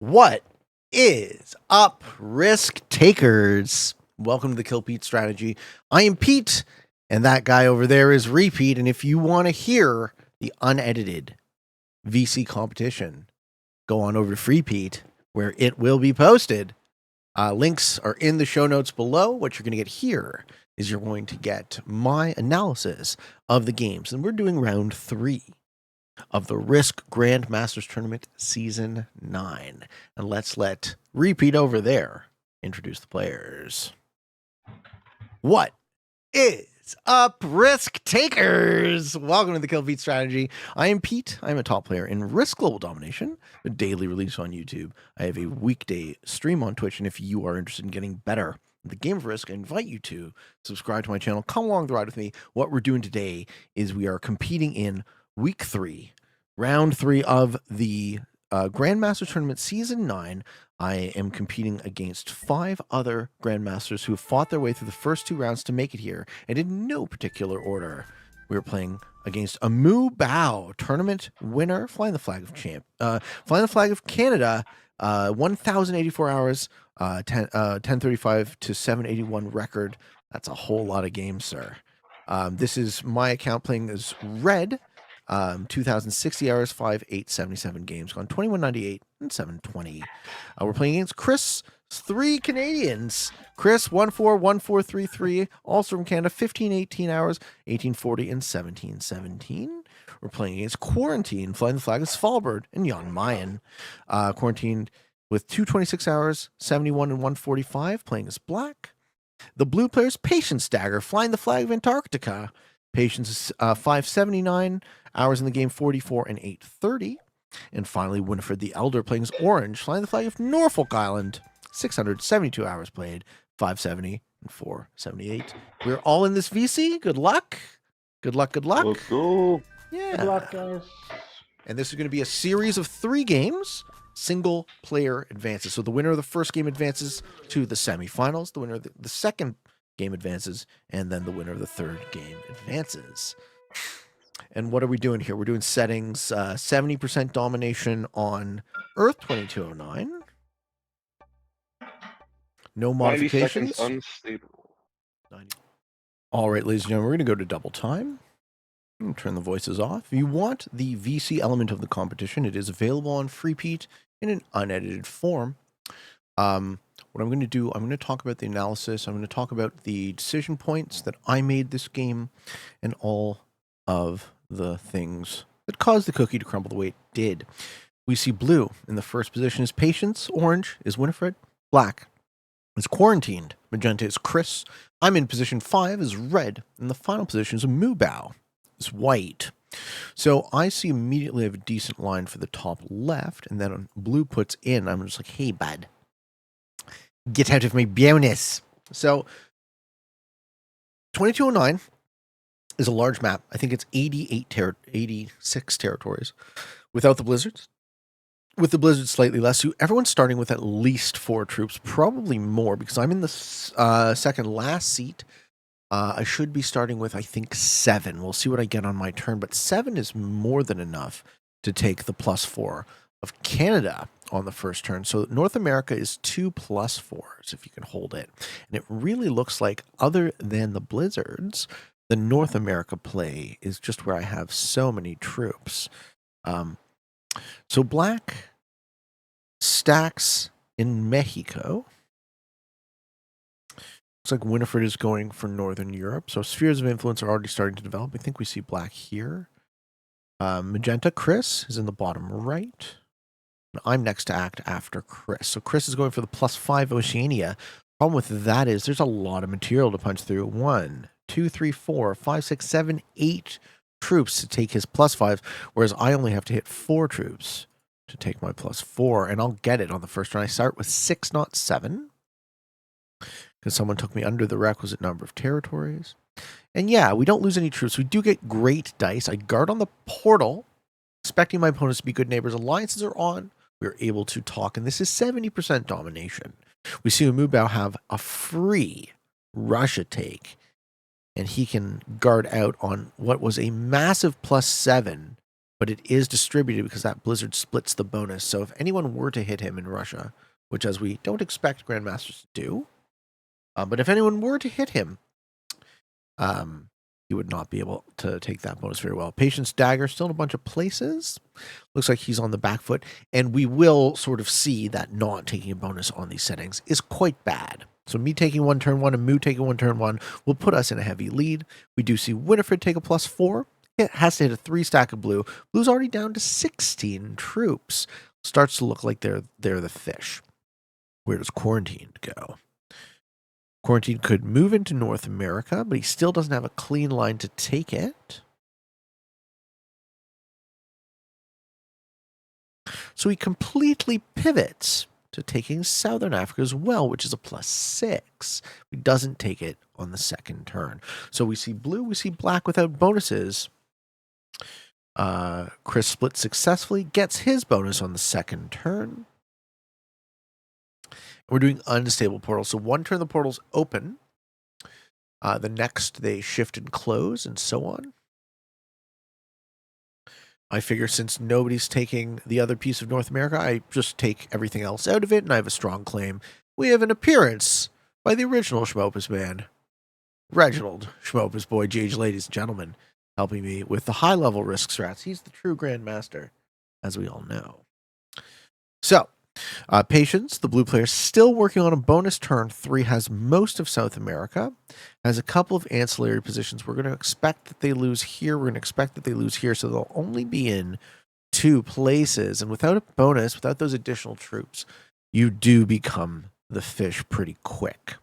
What is up, risk takers? Welcome to the Kill Pete strategy. I am Pete, and that guy over there is Repeat. And if you want to hear the unedited VC competition, go on over to Free Pete, where it will be posted. Links are in the show notes below. What you're going to get here is you're going to get my analysis of the games, and we're doing round 3 of the Risk Grandmasters Tournament Season 9. And let's let Repeat over there introduce the players. What is up, risk takers? Welcome to the Kill Pete strategy. I am Pete. I'm a top player in Risk Global Domination, a daily release on YouTube. I have a weekday stream on Twitch, and if you are interested in getting better at the game of Risk, I invite you to subscribe to my channel. Come along the ride with me. What we're doing today is we are competing in Week 3, Round 3 of the Grandmasters Tournament Season 9. I am competing against 5 other Grandmasters who have fought their way through the first 2 rounds to make it here, and in no particular order. We are playing against a Moo Bao tournament winner, flying the flag of Canada, 1,084 hours, 1035 to 781 record. That's a whole lot of games, sir. This is my account playing as Red. 2,060 hours, 5,877 games, gone 2198 and 720. We're playing against Chris, 3 Canadians. Chris, 141433, also from Canada, 1518 hours, 1840 and 1717. We're playing against Quarantine, flying the flag of Svalbard, and Jan Mayen. Quarantine with 226 hours, 71 and 145, playing as Black. The blue player's Patience Dagger, flying the flag of Antarctica. Patience is 579 hours in the game, 44 and 830. And finally, Winifred the Elder playing as Orange, flying the flag of Norfolk Island, 672 hours played, 570 and 478. We're all in this VC. Good luck. Good luck. Good luck. Let's go. Yeah. Good luck, guys. And this is going to be a series of 3 games. Single player advances. So the winner of the first game advances to the semifinals. The winner of the second game advances, and then the winner of the third game advances. And what are we doing here? We're doing settings, 70% domination on Earth 2209. No modifications. 90 seconds unstable. 90. All right, ladies and gentlemen, we're going to go to double time. Turn the voices off. If you want the VC element of the competition, it is available on Free Pete in an unedited form. What I'm going to do, I'm going to talk about the analysis. I'm going to talk about the decision points that I made this game and all of the things that caused the cookie to crumble the way it did. We see blue in the first position is Patience. Orange is Winifred. Black is Quarantined. Magenta is Chris. I'm in position 5 as Red. And the final position is a Moo Bao. It's White. So I see immediately I have a decent line for the top left. And then blue puts in, I'm just like, hey, bud. Get out of my bonus. So 2209 is a large map. I think it's 86 territories without the blizzards. With the blizzards slightly less. So everyone's starting with at least 4 troops, probably more, because I'm in the second last seat. I should be starting with, I think, 7. We'll see what I get on my turn, but 7 is more than enough to take the +4 of Canada on the first turn. So North America is 2 +4s if you can hold it. And it really looks like, other than the blizzards, the North America play is just where I have so many troops. So Black stacks in Mexico. Looks like Winifred is going for Northern Europe. So spheres of influence are already starting to develop. I think we see Black here. Magenta, Chris is in the bottom right. I'm next to act after Chris. So Chris is going for the +5 Oceania. Problem with that is there's a lot of material to punch through. 1, 2, 3, 4, 5, 6, 7, 8 troops to take his +5, whereas I only have to hit 4 troops to take my +4, and I'll get it on the first turn. I start with 6, not 7, because someone took me under the requisite number of territories. And yeah, we don't lose any troops. We do get great dice. I guard on the portal, expecting my opponents to be good neighbors. Alliances are on. We're able to talk, and this is 70% domination. We see Moo Bao have a free Russia take, and he can guard out on what was a massive +7 but it is distributed because that blizzard splits the bonus. So if anyone were to hit him in Russia, which as we don't expect Grandmasters to do, but if anyone were to hit him, he would not be able to take that bonus very well. Patience Dagger still in a bunch of places. Looks like he's on the back foot, and we will sort of see that not taking a bonus on these settings is quite bad. So me taking one turn one and Moo taking one turn one will put us in a heavy lead. We do see Winifred take a +4. It has to hit a 3 stack of blue. Blue's already down to 16 troops. Starts to look like they're the fish. Where does Quarantined go? Quarantine could move into North America, but he still doesn't have a clean line to take it. So he completely pivots to taking Southern Africa as well, which is a +6. He doesn't take it on the second turn. So we see blue, we see black without bonuses. Chris splits successfully, gets his bonus on the second turn. We're doing unstable portals. So one turn the portal's open. The next they shift and close and so on. I figure since nobody's taking the other piece of North America, I just take everything else out of it, and I have a strong claim. We have an appearance by the original Schmopus man, Reginald Schmopus Boy, GH, ladies and gentlemen, helping me with the high-level risk strats. He's the true Grandmaster, as we all know. So, Patience, the blue player, still working on a bonus turn 3, has most of South America, has a couple of ancillary positions. We're going to expect that they lose here. We're going to expect that they lose here, so they'll only be in 2 places. And without a bonus, without those additional troops, you do become the fish pretty quick.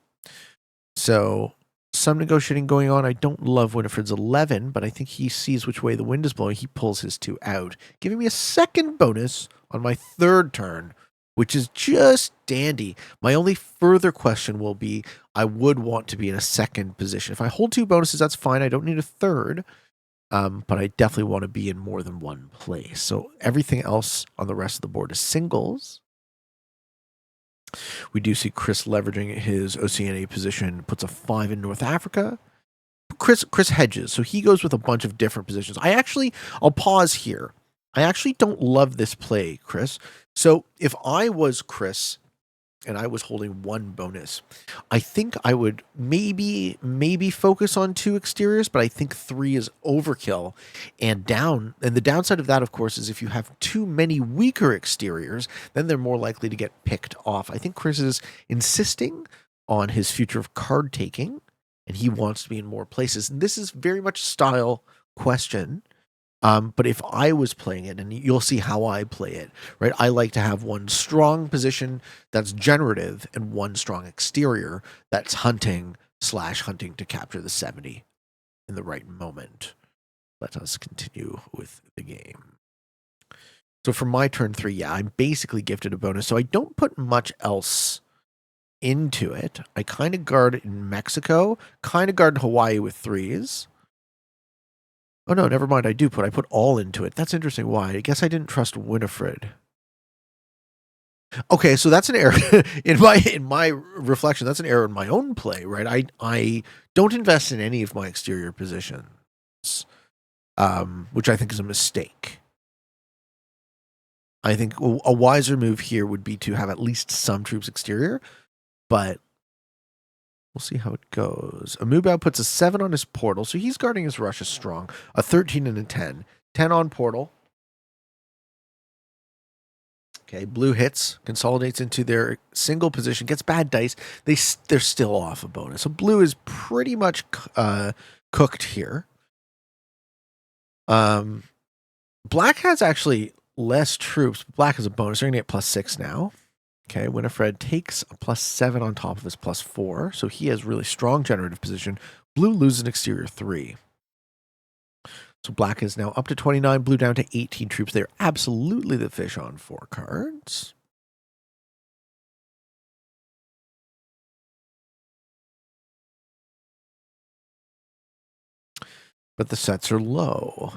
So some negotiating going on. I don't love Winifred's 11, but I think he sees which way the wind is blowing. He pulls his 2 out, giving me a second bonus on my third turn, which is just dandy. My only further question will be, I would want to be in a second position. If I hold 2 bonuses, that's fine. I don't need a third, but I definitely want to be in more than one place. So everything else on the rest of the board is singles. We do see Chris leveraging his Oceania position, puts a 5 in North Africa. Chris hedges, so he goes with a bunch of different positions. I'll pause here. I actually don't love this play, Chris. So if I was Chris and I was holding 1 bonus, I think I would maybe focus on 2 exteriors, but I think 3 is overkill. And the downside of that, of course, is if you have too many weaker exteriors, then they're more likely to get picked off. I think Chris is insisting on his future of card taking, and he wants to be in more places. And this is very much a style question. But if I was playing it, and you'll see how I play it, right? I like to have 1 strong position that's generative and 1 strong exterior that's hunting to capture the 70 in the right moment. Let us continue with the game. So for my turn 3, yeah, I'm basically gifted a bonus, so I don't put much else into it. I kind of guard in Mexico, kind of guard in Hawaii with 3s. Oh no, never mind. I put all into it. That's interesting. Why? I guess I didn't trust Winifred. Okay, so that's an error in my reflection. That's an error in my own play, right? I don't invest in any of my exterior positions, which I think is a mistake. I think a wiser move here would be to have at least some troops exterior, but we'll see how it goes. Amubao puts a 7 on his portal, so he's guarding his Russia strong. A 13 and a 10. 10 on portal. Okay, blue hits, consolidates into their single position, gets bad dice. They're still off a bonus. So blue is pretty much cooked here. Black has actually less troops. Black has a bonus. They're going to get +6 now. Okay, Winifred takes a +7 on top of his +4, so he has really strong generative position. Blue loses an exterior 3. So black is now up to 29, blue down to 18 troops. They're absolutely the fish on 4 cards. But the sets are low.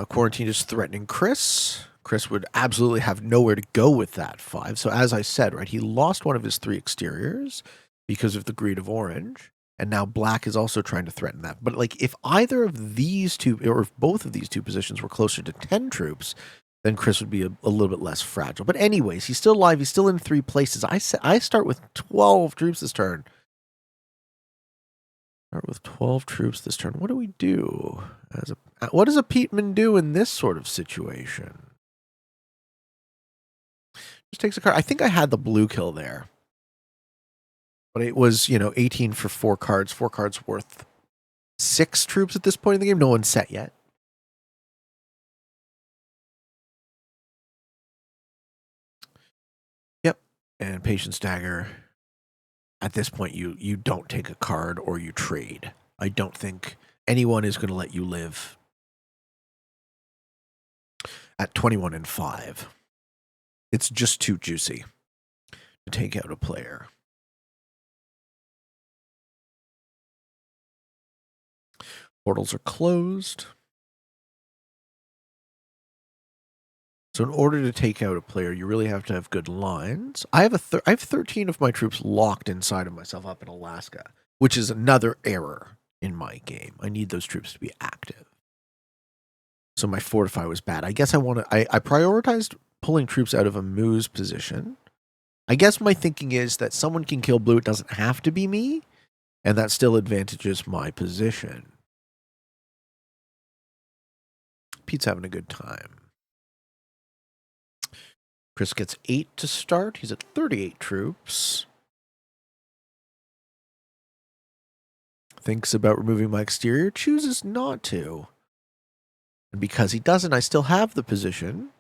Quarantine is threatening Chris. Chris would absolutely have nowhere to go with that 5. So as I said, right, he lost one of his 3 exteriors because of the greed of orange. And now black is also trying to threaten that. But like if either of these two, or if both of these two positions were closer to 10 troops, then Chris would be a little bit less fragile. But anyways, he's still alive. He's still in 3 places. I start with 12 troops this turn. Start with 12 troops this turn. What do we do? What does a Peteman do in this sort of situation? Just takes a card. I think I had the blue kill there. But it was, 18 for 4 cards. 4 cards worth 6 troops at this point in the game. No one's set yet. Yep. And Patience Dagger. At this point, you don't take a card or you trade. I don't think anyone is going to let you live at 21 and 5. It's just too juicy to take out a player. Portals are closed. So in order to take out a player, you really have to have good lines. I have 13 of my troops locked inside of myself up in Alaska, which is another error in my game. I need those troops to be active. So my fortify was bad. I guess I prioritized pulling troops out of a Moo's position. I guess my thinking is that someone can kill blue. It doesn't have to be me, and that still advantages my position. Pete's having a good time. Chris gets 8 to start. He's at 38 troops. Thinks about removing my exterior. Chooses not to. And because he doesn't, I still have the position.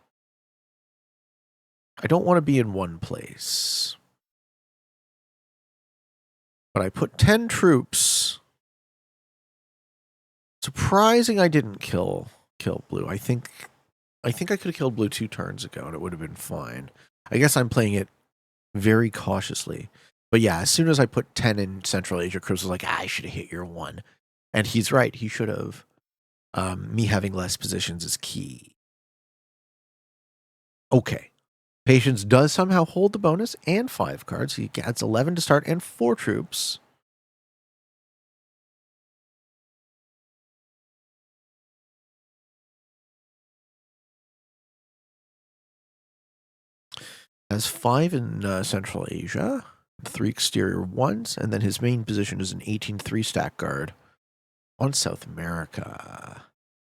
I don't want to be in one place. But I put 10 troops. Surprising I didn't kill blue. I think I could have killed blue 2 turns ago and it would have been fine. I guess I'm playing it very cautiously. But yeah, as soon as I put 10 in Central Asia, Chris was like, I should have hit your 1. And he's right. He should have. Me having less positions is key. Okay. Patience does somehow hold the bonus and 5 cards. He gets 11 to start and 4 troops. Has 5 in Central Asia, 3 exterior ones, and then his main position is an 18 3-stack guard on South America.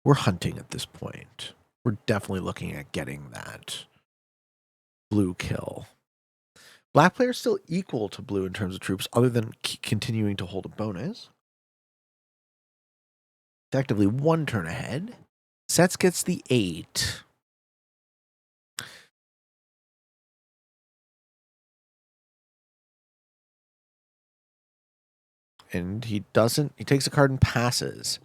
We're hunting at this point. We're definitely looking at getting that blue kill. Black player is still equal to blue in terms of troops, other than continuing to hold a bonus. Effectively 1 turn ahead. Sets gets the 8. And he takes a card and passes.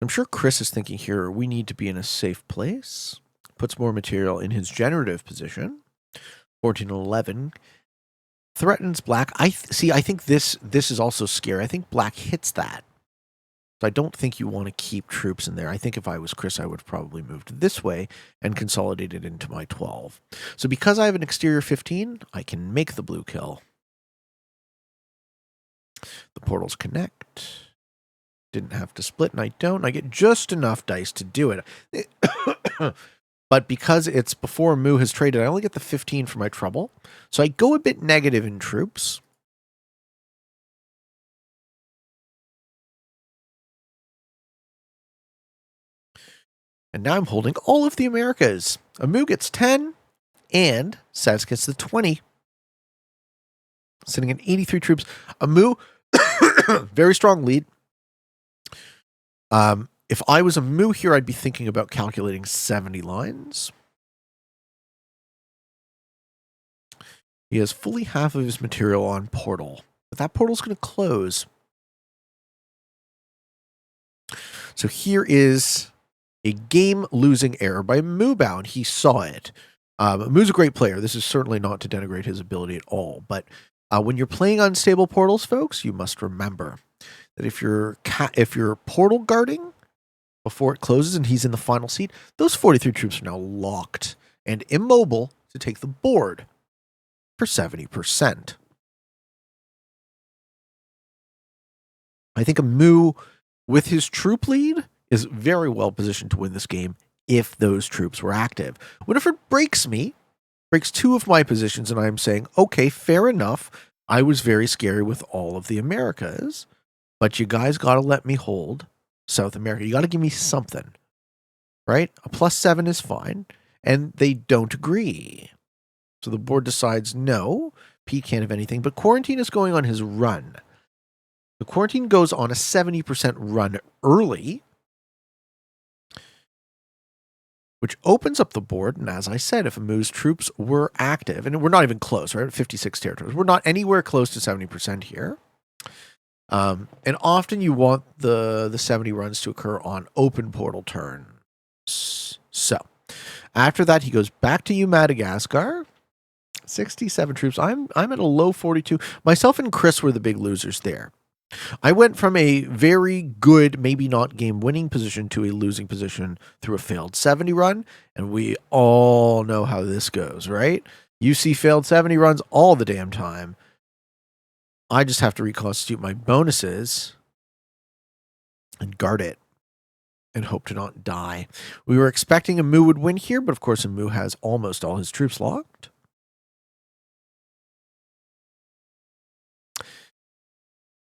I'm sure Chris is thinking here, we need to be in a safe place. Puts more material in his generative position. 14 and 11. Threatens black. I think this is also scary. I think black hits that. So I don't think you want to keep troops in there. I think if I was Chris, I would have probably moved this way and consolidated into my 12. So because I have an exterior 15, I can make the blue kill. The portals connect. Didn't have to split, and I don't. I get just enough dice to do it. But because it's before Moo has traded, I only get the 15 for my trouble. So I go a bit negative in troops. And now I'm holding all of the Americas. Moo gets 10, and Saz gets the 20. Sitting at 83 troops. Moo, very strong lead. If I was a Moo here, I'd be thinking about calculating 70 lines. He has fully half of his material on portal, but that portal's going to close. So here is a game-losing error by Moobound. He saw it. Moo's a great player. This is certainly not to denigrate his ability at all, but when you're playing unstable portals, folks, you must remember that if you're portal guarding before it closes and he's in the final seat, those 43 troops are now locked and immobile to take the board for 70%. I think a Moo with his troop lead is very well positioned to win this game if those troops were active. Winifred breaks two of my positions, and I'm saying, okay, fair enough. I was very scary with all of the Americas, but you guys got to let me hold South America. You got to give me something, right? A +7 is fine, and they don't agree. So the board decides, no, Pete can't have anything, but Quarantine is going on his run. The Quarantine goes on a 70% run early, which opens up the board. And as I said, if a Moo's troops were active, and we're not even close, right? 56 territories. We're not anywhere close to 70% here. And often you want the 70 runs to occur on open portal turns. So after that, he goes back to you, Madagascar. 67 troops. I'm at a low 42. Myself and Chris were the big losers there. I went from a very good, maybe not game-winning position to a losing position through a failed 70 run, and we all know how this goes, right? You see failed 70 runs all the damn time. I just have to reconstitute my bonuses and guard it and hope to not die. We were expecting a Moo would win here, but of course a Moo has almost all his troops locked.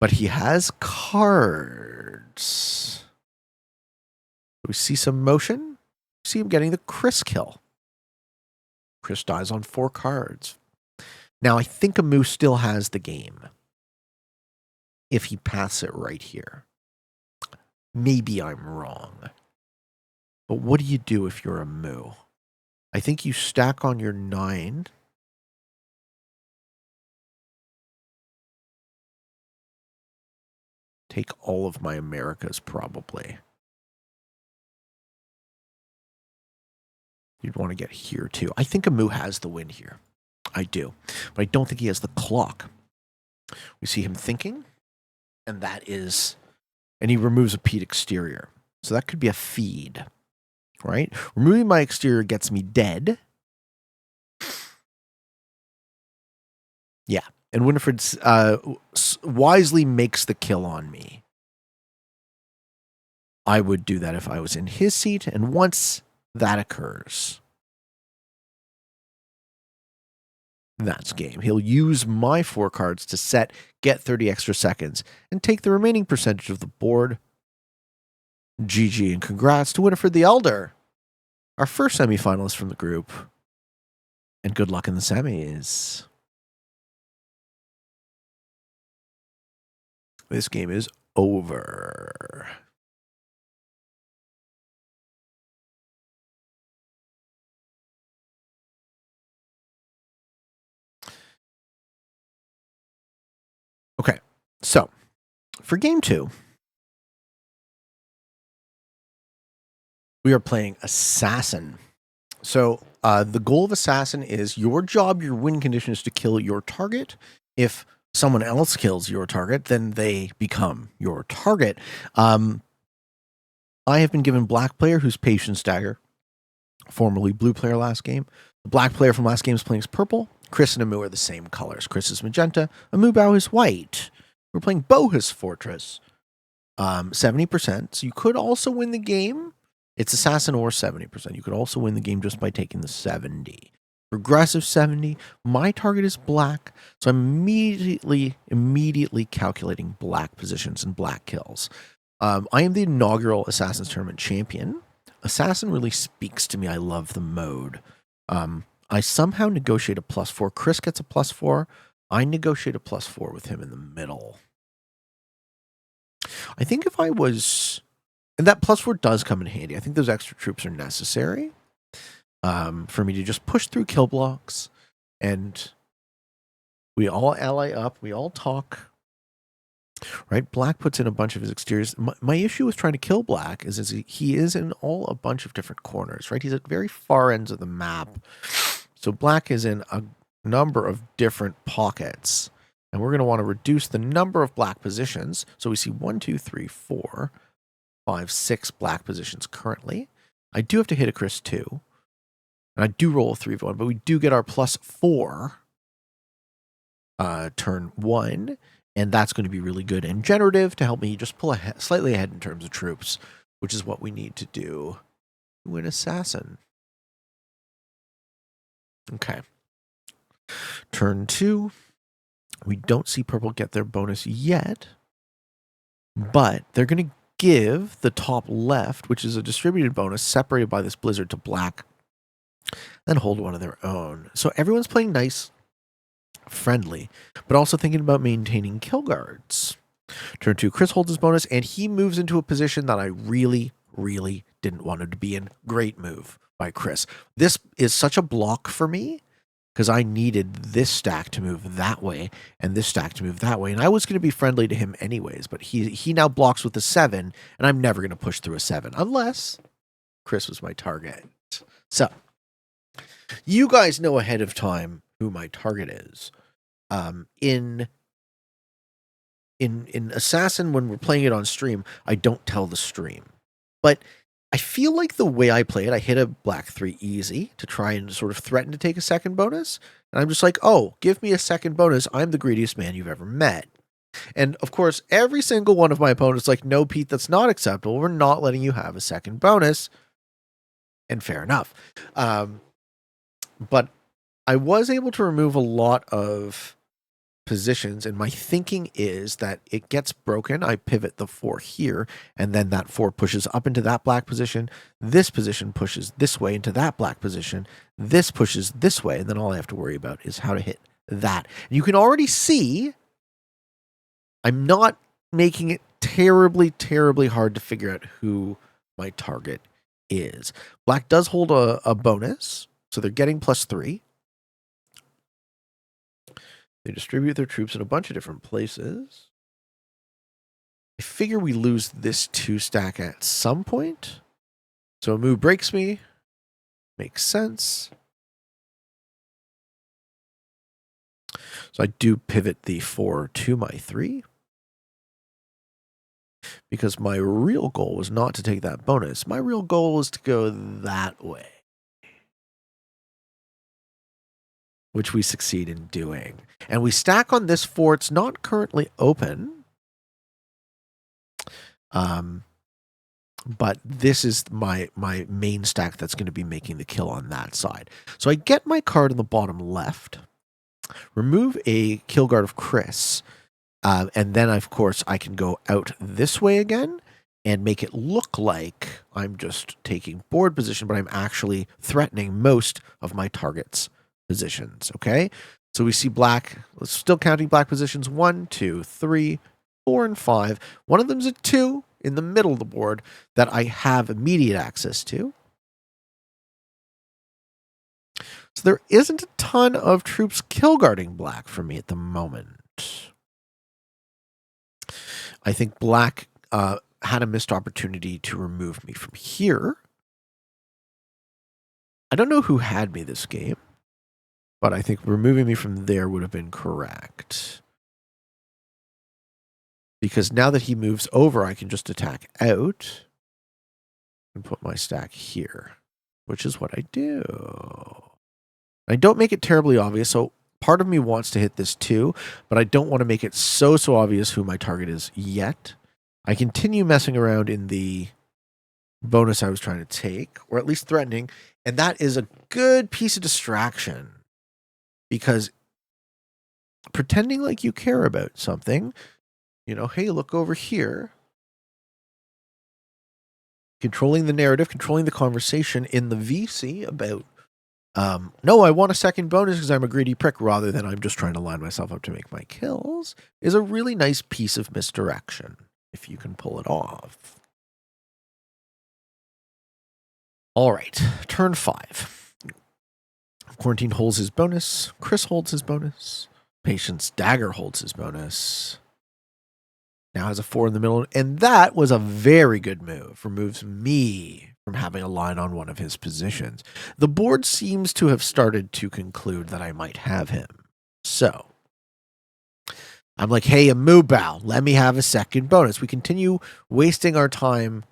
But he has cards. We see some motion. See him getting the Chris kill. Chris dies on 4 cards. Now, I think a Moo still has the game. If he passes it right here. Maybe I'm wrong. But what do you do if you're a Moo? I think you stack on your 9. Take all of my Americas, probably. You'd want to get here, too. I think a Moo has the win here. I do. But I don't think he has the clock. We see him thinking, and that is... And he removes a Pete exterior. So that could be a feed, right? Removing my exterior gets me dead. Yeah. And Winifred wisely makes the kill on me. I would do that if I was in his seat. And once that occurs, that's game. He'll use my 4 cards to set, get 30 extra seconds, and take the remaining percentage of the board. GG, and congrats to Winifred the Elder, our first semifinalist from the group. And good luck in the semis. This game is over. Okay, so for game 2, we are playing Assassin. So the goal of Assassin is your job, your win condition is to kill your target. If someone else kills your target, then they become your target. I have been given black player who's Patience Dagger, formerly blue player last game. The black player from last game is playing purple. Chris and Amu are the same colors. Chris is magenta. Amu Bao is white. We're playing Bohus Fortress. 70%. So you could also win the game. It's Assassin or 70%. You could also win the game just by taking the 70. Regressive 70. My target is black. So I'm immediately calculating black positions and black kills. I am the inaugural Assassin's Tournament champion. Assassin really speaks to me. I love the mode. I somehow negotiate a +4. Chris gets a +4. I negotiate a +4 with him in the middle. I think if I was... And that +4 does come in handy. I think those extra troops are necessary for me to just push through kill blocks. And we all ally up. We all talk. Right? Black puts in a bunch of his exteriors. My issue with trying to kill Black is he is in a bunch of different corners. Right? He's at very far ends of the map. So Black is in a number of different pockets. And we're going to want to reduce the number of black positions. So we see 1, 2, 3, 4, 5, 6 black positions currently. I do have to hit a Chris 2. And I do roll a 3 of 1, but we do get our +4 turn 1. And that's going to be really good and generative to help me just pull slightly ahead in terms of troops, which is what we need to do to win Assassin. Okay. Turn 2. We don't see purple get their bonus yet, but they're going to give the top left, which is a distributed bonus separated by this blizzard, to black, then hold one of their own. So everyone's playing nice, friendly, but also thinking about maintaining kill guards. Turn 2, Chris holds his bonus, and he moves into a position that I really, really didn't want him to be in. Great move by Chris. This is such a block for me, because I needed this stack to move that way and this stack to move that way. And I was going to be friendly to him anyways, but he now blocks with a 7, and I'm never going to push through a 7 unless Chris was my target. So you guys know ahead of time who my target is. In Assassin, when we're playing it on stream, I don't tell the stream. But I feel like the way I play it, I hit a black 3 easy to try and sort of threaten to take a second bonus. And I'm just like, oh, give me a second bonus. I'm the greediest man you've ever met. And of course, every single one of my opponents like, no, Pete, that's not acceptable. We're not letting you have a second bonus. And fair enough. But I was able to remove a lot of positions, and my thinking is that it gets broken. I pivot the 4 here, and then that 4 pushes up into that black position. This position pushes this way into that black position. This pushes this way, and then all I have to worry about is how to hit that. And you can already see I'm not making it terribly, terribly hard to figure out who my target is. Black does hold a bonus, so they're getting +3. They distribute their troops in a bunch of different places. I figure we lose this 2 stack at some point. So a move breaks me. Makes sense. So I do pivot the 4 to my 3. Because my real goal was not to take that bonus. My real goal was to go that way, which we succeed in doing. And we stack on this 4. It's not currently open. But this is my main stack that's going to be making the kill on that side. So I get my card in the bottom left, remove a kill guard of Chris, and then, of course, I can go out this way again and make it look like I'm just taking board position, but I'm actually threatening most of my target's positions, okay? So we see black, let's still counting black positions, 1, 2, 3, 4, and 5. One of them's a 2 in the middle of the board that I have immediate access to. So there isn't a ton of troops kill guarding black for me at the moment. I think black had a missed opportunity to remove me from here. I don't know who had me this game, but I think removing me from there would have been correct. Because now that he moves over, I can just attack out and put my stack here, which is what I do. I don't make it terribly obvious, so part of me wants to hit this too, but I don't want to make it so obvious who my target is yet. I continue messing around in the bonus I was trying to take, or at least threatening, and that is a good piece of distraction. Because pretending like you care about something, you know, hey, look over here. Controlling the narrative, controlling the conversation in the VC about, no, I want a second bonus because I'm a greedy prick rather than I'm just trying to line myself up to make my kills, is a really nice piece of misdirection if you can pull it off. All right, turn 5. Quarantine holds his bonus. Chris holds his bonus. Patience Dagger holds his bonus. Now has a 4 in the middle. And that was a very good move. Removes me from having a line on one of his positions. The board seems to have started to conclude that I might have him. So I'm like, hey, a Mubal, let me have a second bonus. We continue wasting our time,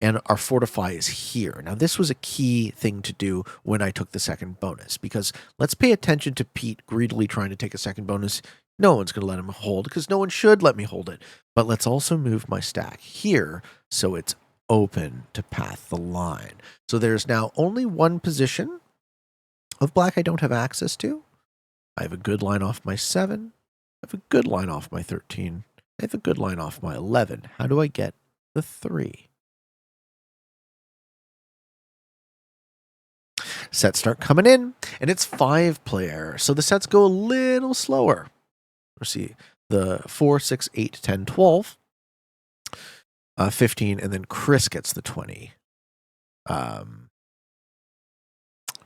and our fortify is here. Now, this was a key thing to do when I took the second bonus, because let's pay attention to Pete greedily trying to take a second bonus. No one's going to let him hold because no one should let me hold it. But let's also move my stack here so it's open to path the line. So there's now only one position of black I don't have access to. I have a good line off my 7. I have a good line off my 13. I have a good line off my 11. How do I get the 3? Sets start coming in, and it's 5-player. So the sets go a little slower. Let's see. The 4, 6, 8, 10, 12, 15, and then Chris gets the 20.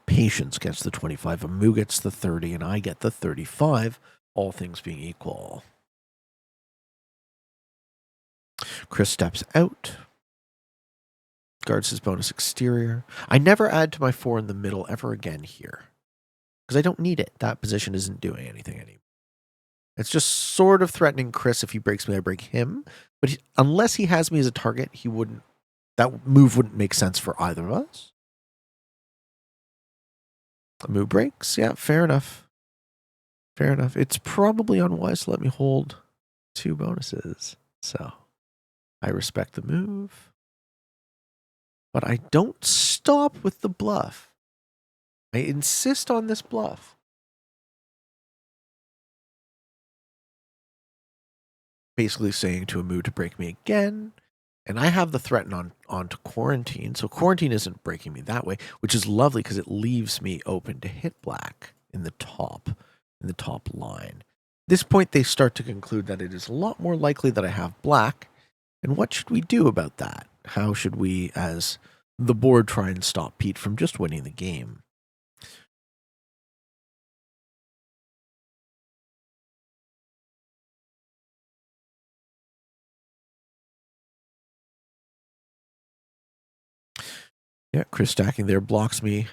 Patience gets the 25. Amu gets the 30, and I get the 35, all things being equal. Chris steps out. Guards his bonus exterior. I never add to my 4 in the middle ever again here. Because I don't need it. That position isn't doing anything anymore. It's just sort of threatening Chris. If he breaks me, I break him. But unless he has me as a target, he wouldn't. That move wouldn't make sense for either of us. A move breaks. Yeah, fair enough. Fair enough. It's probably unwise to let me hold 2 bonuses. So I respect the move. But I don't stop with the bluff. I insist on this bluff. Basically saying to Amu to break me again. And I have the threat onto quarantine. So quarantine isn't breaking me that way, which is lovely because it leaves me open to hit black in the top line. At this point, they start to conclude that it is a lot more likely that I have black. And what should we do about that? How should we, as the board, try and stop Pete from just winning the game? Yeah, Chris stacking there blocks me.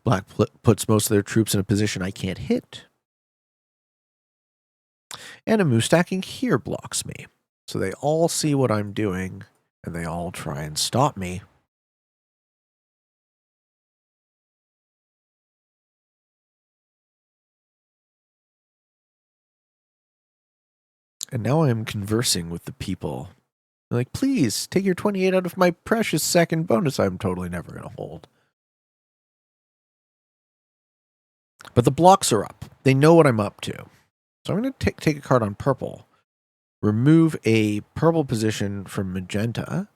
Black puts most of their troops in a position I can't hit. And Amu stacking here blocks me. So they all see what I'm doing, and they all try and stop me. And now I'm conversing with the people. They're like, please, take your 28 out of my precious second bonus I'm totally never going to hold. But the blocks are up. They know what I'm up to. So I'm going to take a card on purple. Remove a purple position from magenta,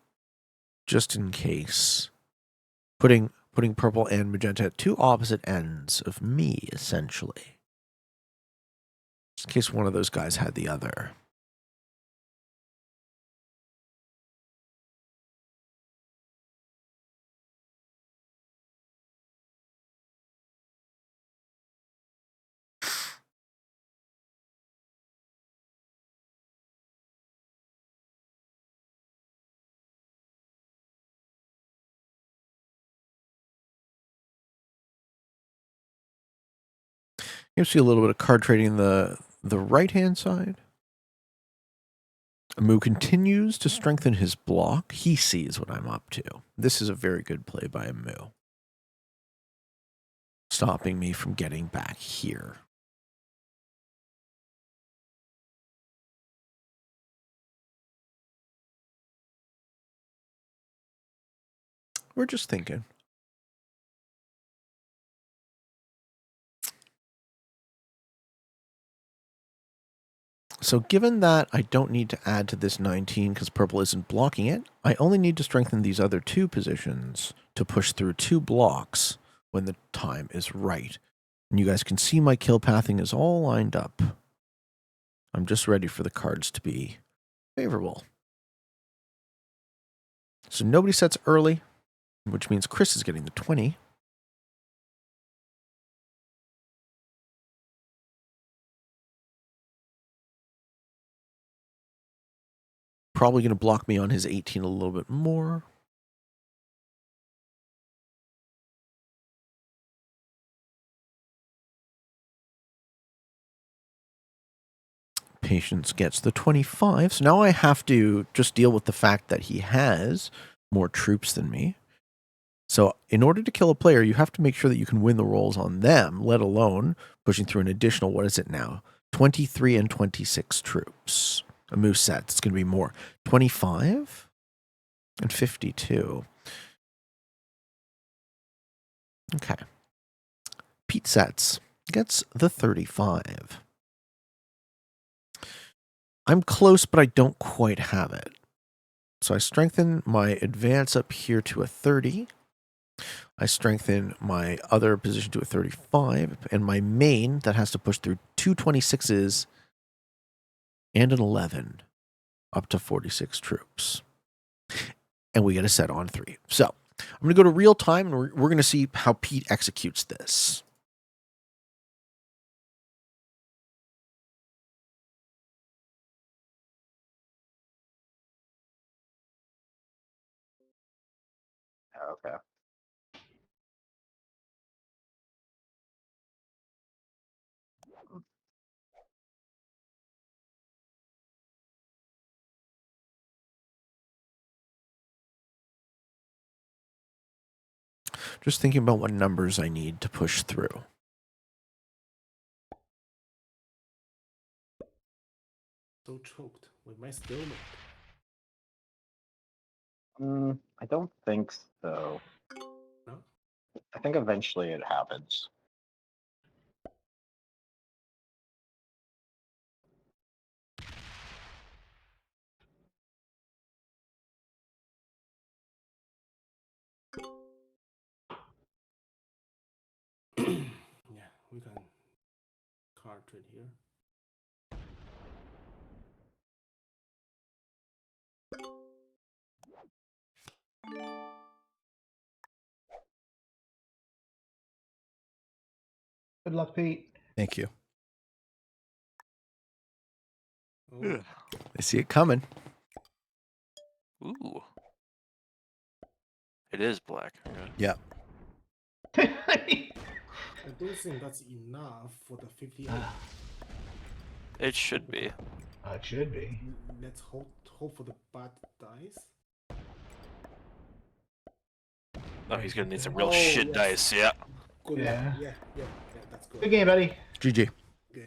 just in case. Putting purple and magenta at 2 opposite ends of me, essentially. Just in case one of those guys had the other. You see a little bit of card trading in the right-hand side. Amu continues to strengthen his block. He sees what I'm up to. This is a very good play by Amu. Stopping me from getting back here. We're just thinking. So given that I don't need to add to this 19 because purple isn't blocking it, I only need to strengthen these other 2 positions to push through 2 blocks when the time is right. And you guys can see my kill pathing is all lined up. I'm just ready for the cards to be favorable. So nobody sets early, which means Chris is getting the 20. Probably going to block me on his 18 a little bit more. Patience gets the 25. So now I have to just deal with the fact that he has more troops than me. So in order to kill a player, you have to make sure that you can win the rolls on them, let alone pushing through an additional, what is it now? 23 and 26 troops. A moose set. It's going to be more. 25 and 52. Okay. Pete sets gets the 35. I'm close, but I don't quite have it. So I strengthen my advance up here to a 30. I strengthen my other position to a 35. And my main, that has to push through two 26s and an 11 up to 46 troops. And we get a set on 3. So I'm going to go to real time, and we're going to see how Pete executes this. Okay. Just thinking about what numbers I need to push through. So choked with my stomach. I don't think so. No? I think eventually it happens. Yeah, we can card trade here. Good luck, Pete. Thank you. Oh, I see it coming. Ooh. It is black. Okay. Yeah. I don't think that's enough for the 58. It should be. It should be. Let's hope for the bad dice. Oh, he's gonna need some real Oh, shit yes. dice. Yeah. Good Yeah. luck. Yeah, that's good. Good game, buddy. GG. Good game.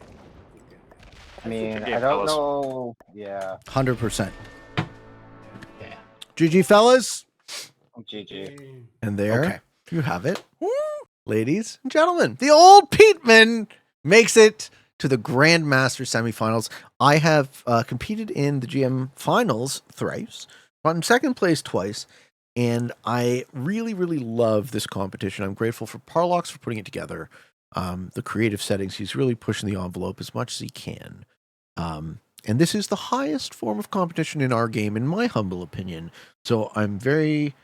I mean, Good game, I don't fellas. know. Yeah. 100%. Yeah. GG, fellas. GG. Game. And there you have it. Ladies and gentlemen, the old Peteman makes it to the Grandmasters semifinals. I have competed in the GM finals thrice, gotten second place twice, and I really, really love this competition. I'm grateful for Parlox for putting it together. The creative settings, he's really pushing the envelope as much as he can. And this is the highest form of competition in our game, in my humble opinion. So I'm very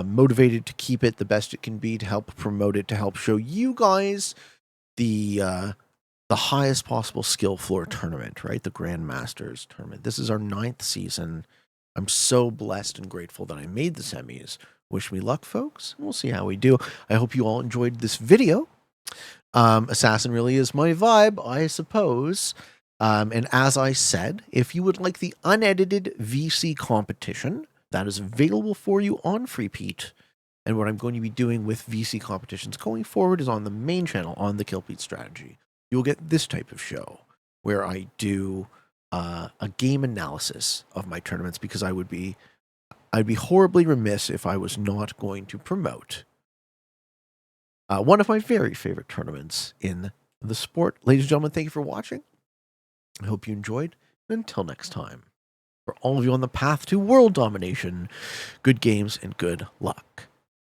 motivated to keep it the best it can be, to help promote it, to help show you guys the highest possible skill floor tournament, right? The Grandmasters tournament. This is our 9th season. I'm so blessed and grateful that I made the semis. Wish me luck, folks. We'll see how we do. I hope you all enjoyed this video. Assassin really is my vibe, I suppose. And as I said, if you would like the unedited VC competition, that is available for you on FreePete. And what I'm going to be doing with VC competitions going forward is on the main channel, on the Killpete Strategy. You'll get this type of show where I do a game analysis of my tournaments, because I'd be horribly remiss if I was not going to promote one of my very favorite tournaments in the sport. Ladies and gentlemen, thank you for watching. I hope you enjoyed. Until next time, for all of you on the path to world domination, good games and good luck.